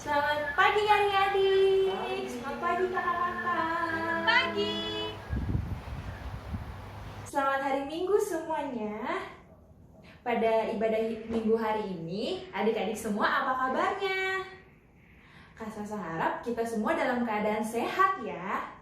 Selamat pagi adik-adik. Selamat pagi kakak-kakak. Pagi. Selamat hari Minggu semuanya. Pada ibadah Minggu hari ini, adik-adik semua apa kabarnya? Kak Sasa harap kita semua dalam keadaan sehat ya.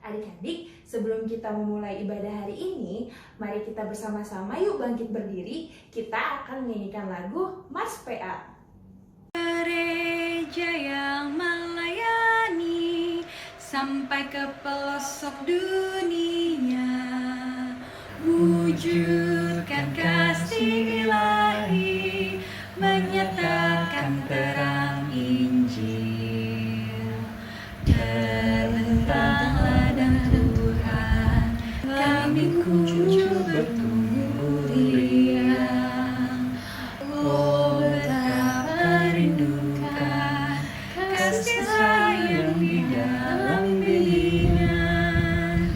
Adik-adik, sebelum kita memulai ibadah hari ini, mari kita bersama-sama yuk bangkit berdiri. Kita akan menyanyikan lagu Mars PA. Gereja yang melayani sampai ke pelosok dunia, wujudkan kasih ilahi, menyatakan terang Injil. Terbentanglah dan Tuhan, kami kunjung bertumbuh riang. Oh, betapa rindukan kasih sayang di dalam bimbingan.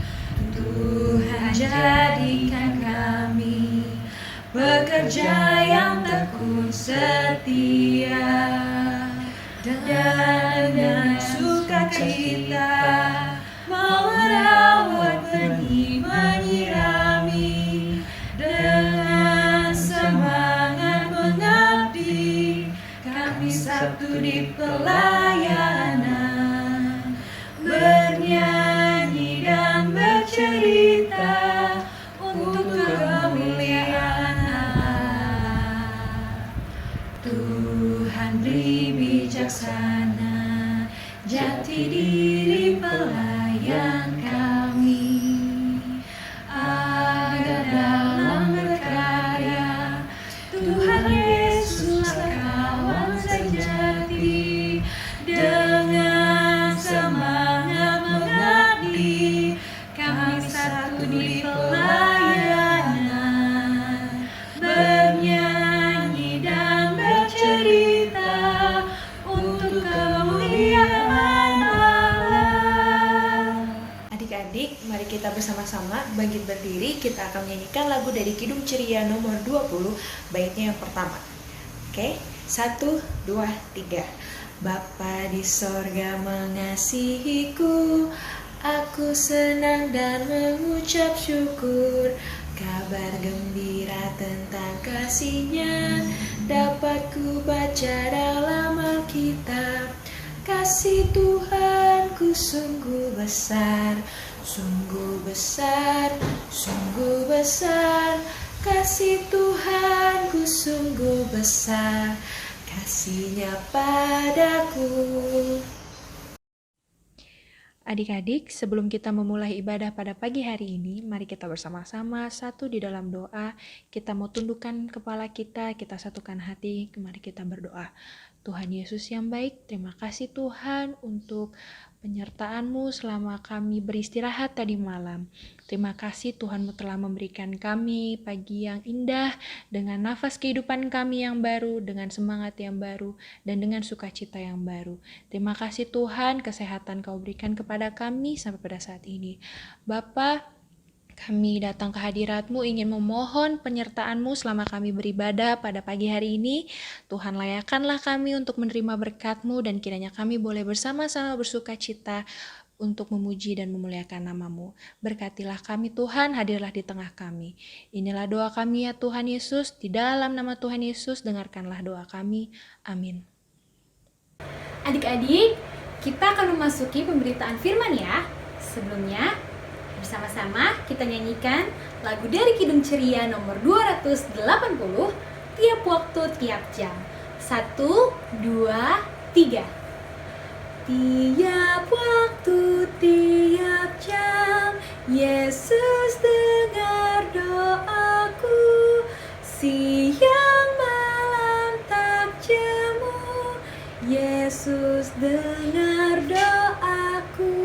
Tuhan jadikan kami pekerja yang tekun setia, dan dengan sukacita mau merawat benih menyirami, dengan semangat mengabdi kami satu di pelayanan, bernyanyi dan bercerita untuk kemuliaan Allah. Tuhan beri bijaksana jati diri pelayan kami, agar dalam berkarya Tuhan Yesuslah kawan sejati. Dengan semangat mengabdi kami satu di pelayanan, bernyanyi dan bercerita untuk kemuliaan Allah. Adik-adik, mari kita bersama-sama bangkit berdiri. Kita akan menyanyikan lagu dari Kidung Ceria nomor 20, baitnya yang pertama. Oke, 1, 2, 3. Bapa di sorga mengasihiku, aku senang dan mengucap syukur. Kabar gembira tentang kasih-Nya dapat ku baca dalam Alkitab. Kasih Tuhanku sungguh besar, sungguh besar, sungguh besar. Kasih Tuhanku sungguh besar, kasih-Nya padaku. Adik-adik, sebelum kita memulai ibadah pada pagi hari ini, mari kita bersama-sama satu di dalam doa. Kita mau tundukkan kepala kita satukan hati, mari kita berdoa. Tuhan Yesus yang baik, terima kasih Tuhan untuk penyertaan-Mu selama kami beristirahat tadi malam. Terima kasih Tuhan-Mu telah memberikan kami pagi yang indah, dengan nafas kehidupan kami yang baru, dengan semangat yang baru, dan dengan sukacita yang baru. Terima kasih Tuhan, kesehatan Kau berikan kepada kami sampai pada saat ini. Bapa, kami datang ke hadirat-Mu ingin memohon penyertaan-Mu selama kami beribadah pada pagi hari ini. Tuhan, layakkanlah kami untuk menerima berkat-Mu, dan kiranya kami boleh bersama-sama bersukacita untuk memuji dan memuliakan nama-Mu. Berkatilah kami Tuhan, hadirlah di tengah kami. Inilah doa kami ya Tuhan Yesus, di dalam nama Tuhan Yesus dengarkanlah doa kami. Amin. Adik-adik, kita akan memasuki pemberitaan firman ya. Sebelumnya, bersama-sama kita nyanyikan lagu dari Kidung Ceria nomor 280, tiap waktu tiap jam. 1, 2, 3. Tiap waktu tiap jam, Yesus dengar doaku. Siang malam tak jemu, Yesus dengar doaku.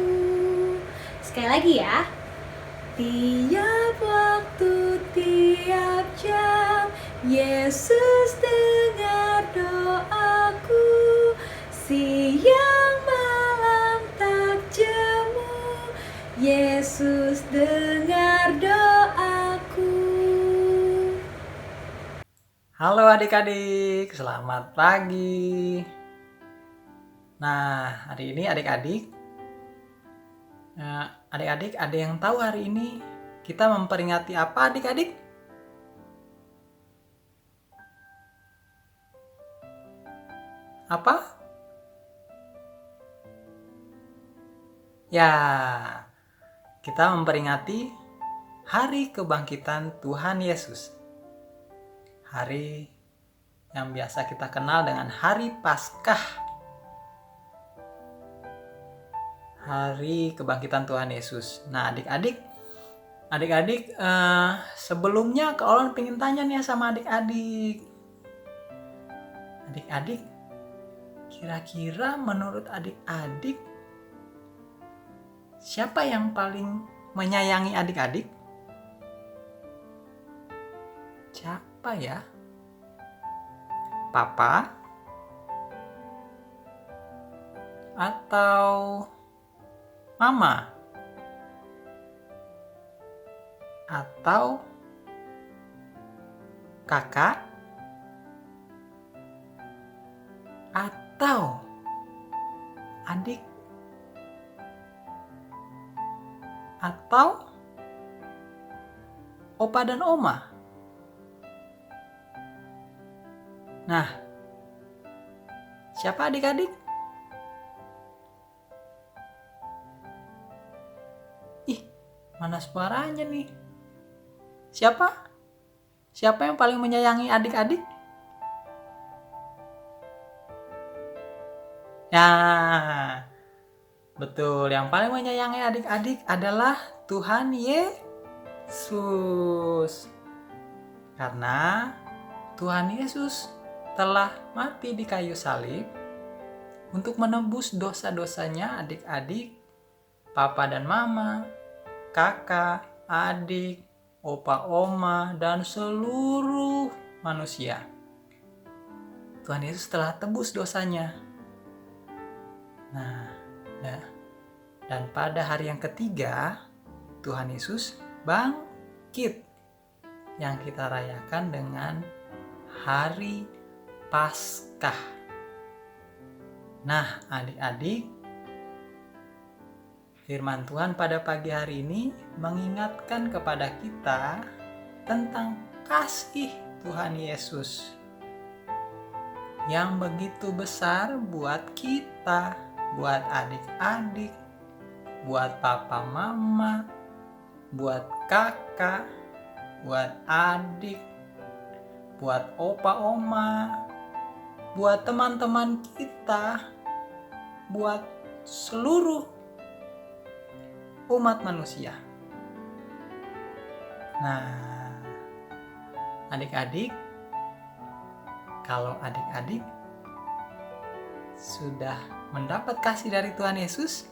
Sekali lagi ya. Tiap waktu, tiap jam, Yesus dengar doaku. Siang malam tak jemu, Yesus dengar doaku. Halo adik-adik, selamat pagi. Nah, hari ini adik-adik ada yang tahu hari ini kita memperingati apa adik-adik? Apa? Ya, kita memperingati Hari Kebangkitan Tuhan Yesus. Hari yang biasa kita kenal dengan Hari Paskah. Hari Kebangkitan Tuhan Yesus. Nah, adik-adik, sebelumnya Kak Olan pengen tanya nih sama adik-adik. Adik-adik, kira-kira menurut adik-adik siapa yang paling menyayangi adik-adik? Siapa ya? Papa? Atau Mama? Atau kakak? Atau adik? Atau opa dan oma? Nah, siapa adik-adik? Mana suaranya nih? Siapa? Siapa yang paling menyayangi adik-adik? Ya, betul. Yang paling menyayangi adik-adik adalah Tuhan Yesus. Karena Tuhan Yesus telah mati di kayu salib untuk menebus dosa-dosanya adik-adik, papa dan mama, kakak, adik, opa, oma, dan seluruh manusia. Tuhan Yesus telah tebus dosanya. Nah, dan pada hari yang ketiga, Tuhan Yesus bangkit, yang kita rayakan dengan Hari Paskah. Nah, adik-adik, firman Tuhan pada pagi hari ini mengingatkan kepada kita tentang kasih Tuhan Yesus yang begitu besar buat kita, buat adik-adik, buat papa mama, buat kakak, buat adik, buat opa oma, buat teman-teman kita, buat seluruh umat manusia. Nah, adik-adik, kalau adik-adik sudah mendapat kasih dari Tuhan Yesus,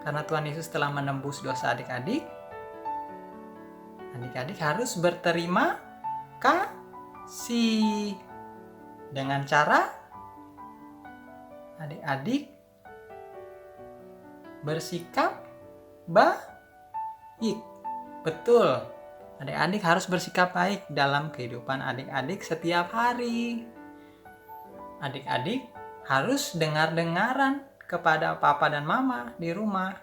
karena Tuhan Yesus telah menembus dosa adik-adik, adik-adik harus berterima kasih dengan cara adik-adik bersikap baik. Betul. Adik-adik harus bersikap baik dalam kehidupan adik-adik setiap hari. Adik-adik harus dengar-dengaran kepada papa dan mama di rumah.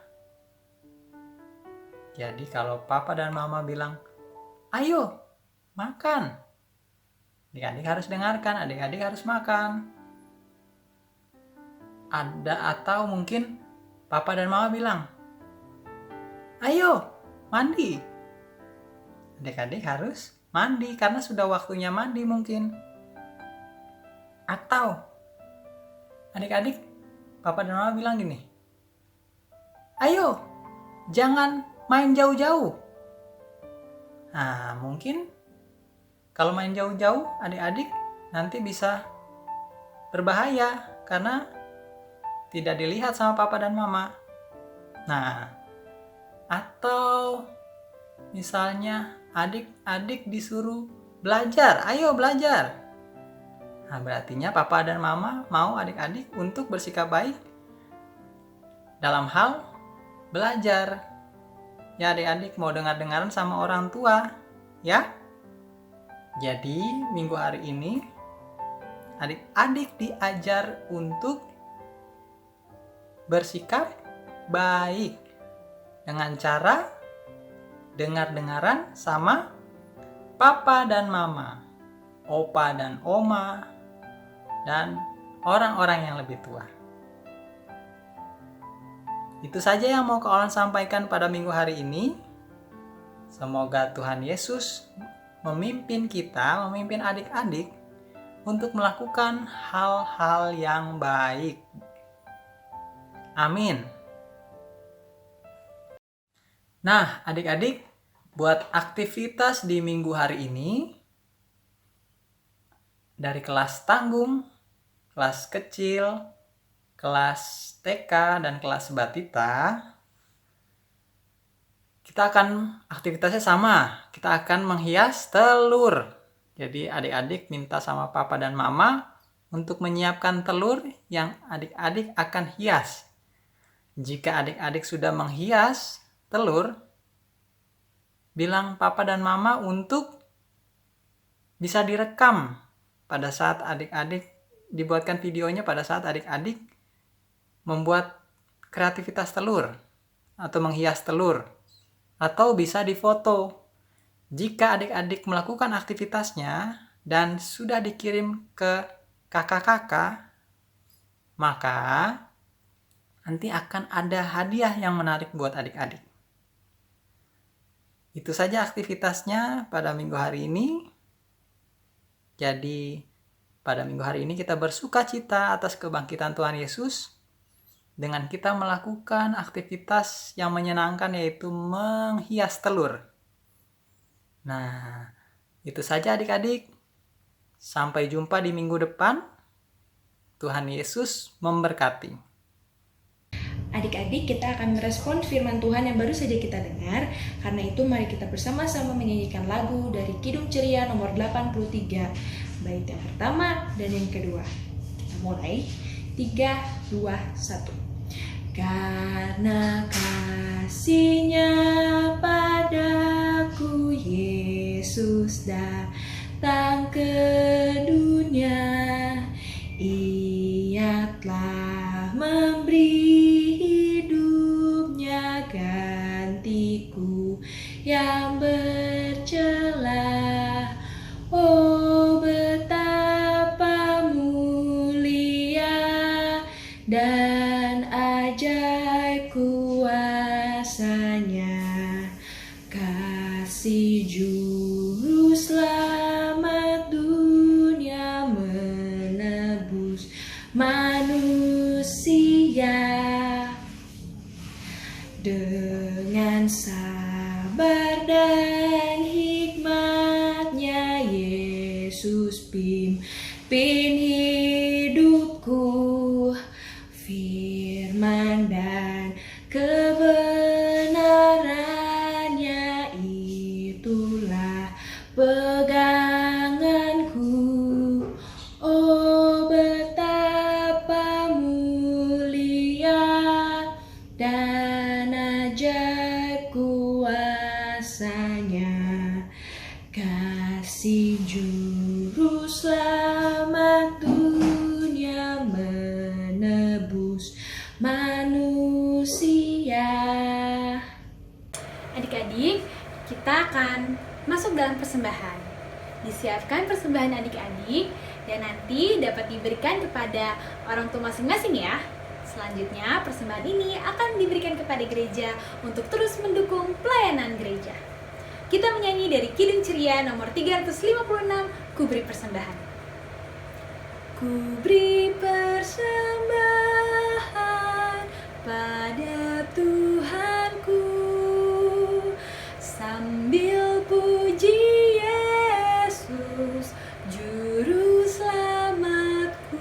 Jadi kalau papa dan mama bilang, "Ayo, makan." Adik-adik harus dengarkan, adik-adik harus makan. Atau mungkin papa dan mama bilang, "Ayo, mandi." Adik-adik harus mandi karena sudah waktunya mandi mungkin. Atau adik-adik, papa dan mama bilang gini, "Ayo, jangan main jauh-jauh." Nah, mungkin kalau main jauh-jauh, adik-adik nanti bisa berbahaya karena tidak dilihat sama papa dan mama. Nah, atau misalnya adik-adik disuruh belajar, "Ayo belajar." Nah, berartinya papa dan mama mau adik-adik untuk bersikap baik dalam hal belajar. Ya, adik-adik mau dengar-dengaran sama orang tua, ya. Jadi, minggu hari ini adik-adik diajar untuk bersikap baik dengan cara dengar-dengaran sama papa dan mama, opa dan oma, dan orang-orang yang lebih tua. Itu saja yang mau Kak Olan sampaikan pada minggu hari ini. Semoga Tuhan Yesus memimpin kita, memimpin adik-adik untuk melakukan hal-hal yang baik. Amin. Nah, adik-adik, buat aktivitas di minggu hari ini, dari kelas tanggung, kelas kecil, kelas TK, dan kelas batita, kita akan aktivitasnya sama. Kita akan menghias telur. Jadi adik-adik minta sama papa dan mama untuk menyiapkan telur yang adik-adik akan hias. Jika adik-adik sudah menghias telur, bilang papa dan mama untuk bisa direkam pada saat adik-adik, dibuatkan videonya pada saat adik-adik membuat kreativitas telur atau menghias telur, atau bisa difoto. Jika adik-adik melakukan aktivitasnya dan sudah dikirim ke kakak-kakak, maka nanti akan ada hadiah yang menarik buat adik-adik. Itu saja aktivitasnya pada minggu hari ini. Jadi pada minggu hari ini kita bersukacita atas kebangkitan Tuhan Yesus dengan kita melakukan aktivitas yang menyenangkan, yaitu menghias telur. Nah, itu saja adik-adik. Sampai jumpa di minggu depan. Tuhan Yesus memberkati. Adik-adik, kita akan merespon firman Tuhan yang baru saja kita dengar. Karena itu mari kita bersama-sama menyanyikan lagu dari Kidung Ceria nomor 83, bait yang pertama dan yang kedua. Kita mulai. 3, 2, 1. Karena kasih-Nya padaku, Yesus datang ke dunia. Ia telah memberi hidupnya gantiku yang bercelah. Oh, betapa mulia dan ajaib kuasa-Nya. Kasih Juru Selamat dunia menebus manusia. Dengan sabar dan hikmat-Nya, Yesus pimpin hidupku. Firman dan kebenaran-Nya itulah peganganku. Oh, betapa mulia dan ajaib kuasa-Nya. Kasih Juru Selamat dunia menebus manusia. Adik-adik, kita akan masuk dalam persembahan. Disiapkan persembahan adik-adik dan nanti dapat diberikan kepada orang tua masing-masing ya. Selanjutnya, persembahan ini akan diberikan kepada gereja untuk terus mendukung pelayanan gereja. Kita menyanyi dari Kidung Ceria nomor 356, Ku Beri Persembahan. Ku beri persembahan pada Tuhanku, sambil puji Yesus, Juru Selamatku.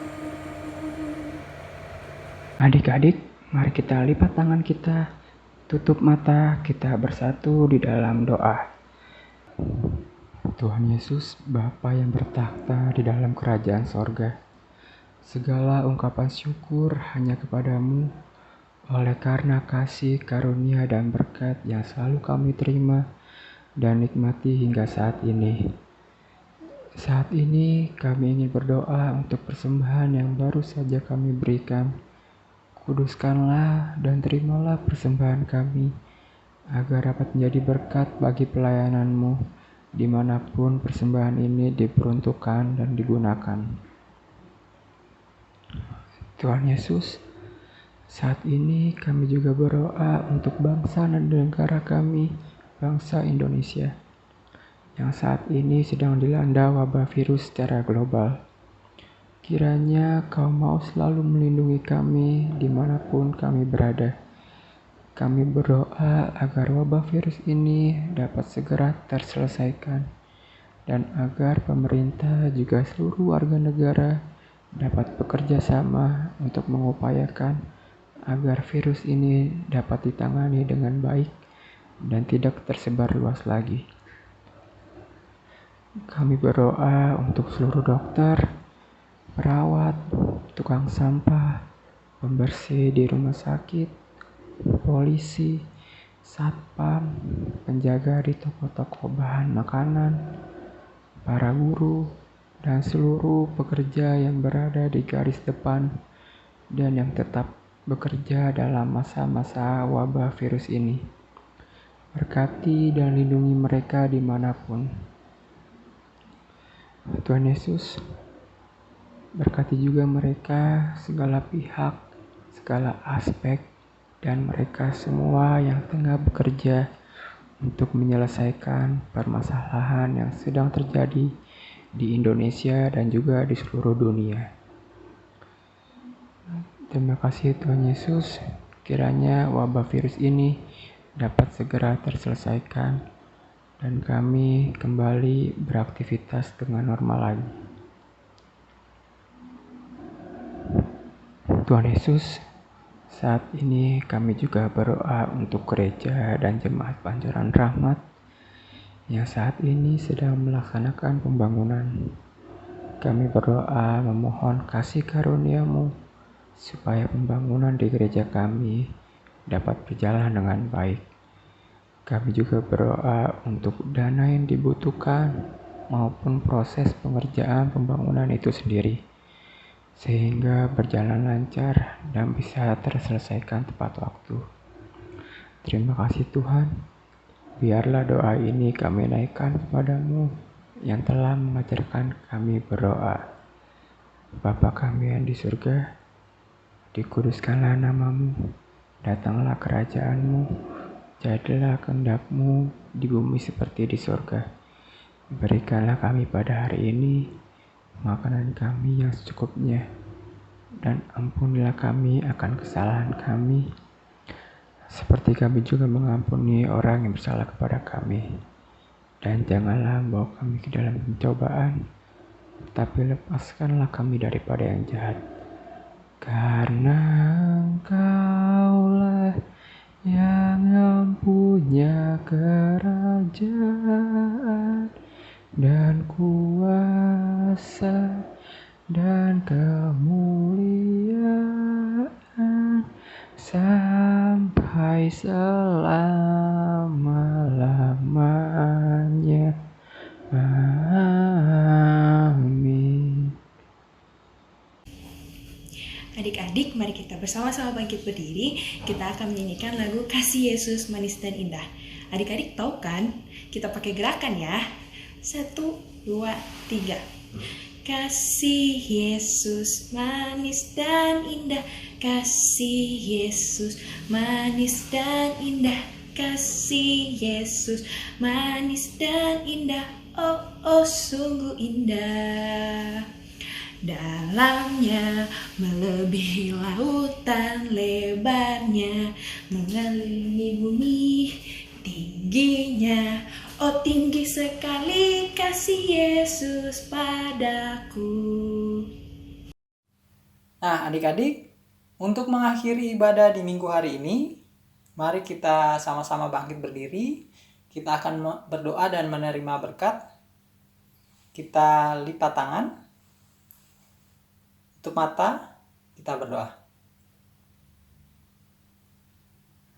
Adik-adik, mari kita lipat tangan kita, tutup mata, kita bersatu di dalam doa. Tuhan Yesus, Bapa yang bertakhta di dalam kerajaan sorga, segala ungkapan syukur hanya kepadamu, oleh karena kasih, karunia, dan berkat yang selalu kami terima dan nikmati hingga saat ini. Saat ini kami ingin berdoa untuk persembahan yang baru saja kami berikan. Kuduskanlah dan terimalah persembahan kami, agar dapat menjadi berkat bagi pelayanan-Mu, dimanapun persembahan ini diperuntukkan dan digunakan. Tuhan Yesus, saat ini kami juga berdoa untuk bangsa dan negara kami, bangsa Indonesia, yang saat ini sedang dilanda wabah virus secara global. Kiranya Kau mau selalu melindungi kami dimanapun kami berada. Kami berdoa agar wabah virus ini dapat segera terselesaikan, dan agar pemerintah juga seluruh warga negara dapat bekerja sama untuk mengupayakan agar virus ini dapat ditangani dengan baik dan tidak tersebar luas lagi. Kami berdoa untuk seluruh dokter, perawat, tukang sampah, pembersih di rumah sakit, polisi, satpam, penjaga di toko-toko bahan makanan, para guru, dan seluruh pekerja yang berada di garis depan dan yang tetap bekerja dalam masa-masa wabah virus ini. Berkati dan lindungi mereka dimanapun. Tuhan Yesus, berkati juga mereka, segala pihak, segala aspek, dan mereka semua yang tengah bekerja untuk menyelesaikan permasalahan yang sedang terjadi di Indonesia dan juga di seluruh dunia. Terima kasih Tuhan Yesus, kiranya wabah virus ini dapat segera terselesaikan dan kami kembali beraktivitas dengan normal lagi. Tuhan Yesus, saat ini kami juga berdoa untuk gereja dan jemaat Pancuran Rahmat yang saat ini sedang melaksanakan pembangunan. Kami berdoa memohon kasih karunia-Mu supaya pembangunan di gereja kami dapat berjalan dengan baik. Kami juga berdoa untuk dana yang dibutuhkan maupun proses pengerjaan pembangunan itu sendiri, sehingga berjalan lancar dan bisa terselesaikan tepat waktu. Terima kasih Tuhan, biarlah doa ini kami naikkan kepadamu yang telah mengajarkan kami berdoa. Bapa kami yang di surga, dikuduskanlah namamu, datanglah kerajaanmu, jadilah kehendak-Mu di bumi seperti di surga. Berikanlah kami pada hari ini makanan kami yang secukupnya, dan ampunilah kami akan kesalahan kami, seperti kami juga mengampuni orang yang bersalah kepada kami. Dan janganlah membawa kami ke dalam pencobaan, tapi lepaskanlah kami daripada yang jahat. Karena Engkaulah yang mempunyai kerajaan dan kuasa dan kemuliaan sampai selama-lamanya. Amin. Adik-adik, mari kita bersama-sama bangkit berdiri. Kita akan menyanyikan lagu Kasih Yesus Manis dan Indah. Adik-adik tahu kan? Kita pakai gerakan ya. 1, 2, 3. Kasih Yesus manis dan indah, kasih Yesus manis dan indah, kasih Yesus manis dan indah, oh oh sungguh indah. Dalamnya melebihi lautan, lebarnya mengelilingi bumi, tingginya oh tinggi sekali kasih Yesus padaku. Nah, adik-adik, untuk mengakhiri ibadah di minggu hari ini, mari kita sama-sama bangkit berdiri. Kita akan berdoa dan menerima berkat. Kita lipat tangan. Tutup mata, kita berdoa.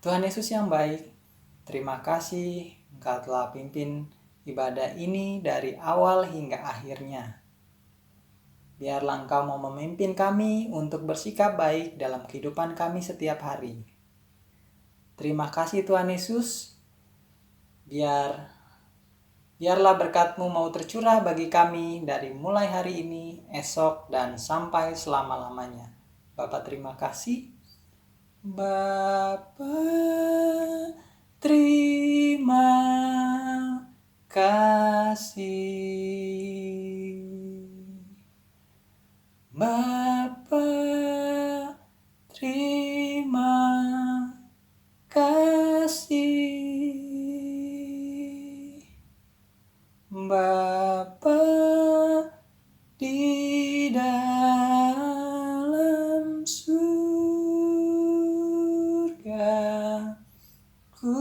Tuhan Yesus yang baik, terima kasih Engkau telah pimpin ibadah ini dari awal hingga akhirnya. Biarlah Engkau mau memimpin kami untuk bersikap baik dalam kehidupan kami setiap hari. Terima kasih Tuhan Yesus. Biarlah berkat-Mu mau tercurah bagi kami dari mulai hari ini, esok, dan sampai selama-lamanya. Bapa terima kasih. Bapa terima kasih. Bapa terima kasih. Bapa di dalam surga, ku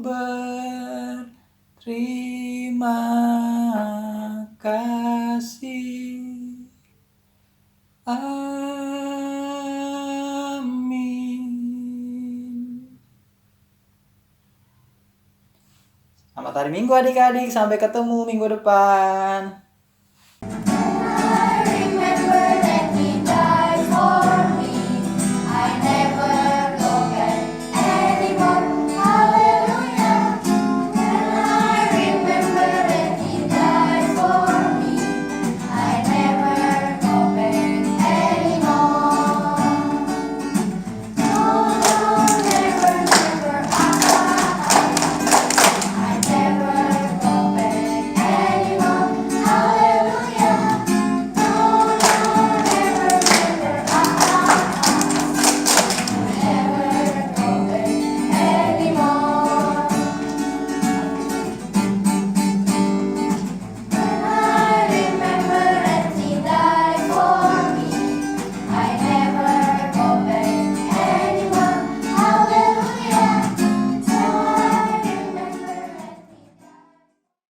berterima kasih. Amin. Selamat hari Minggu adik-adik, sampai ketemu minggu depan.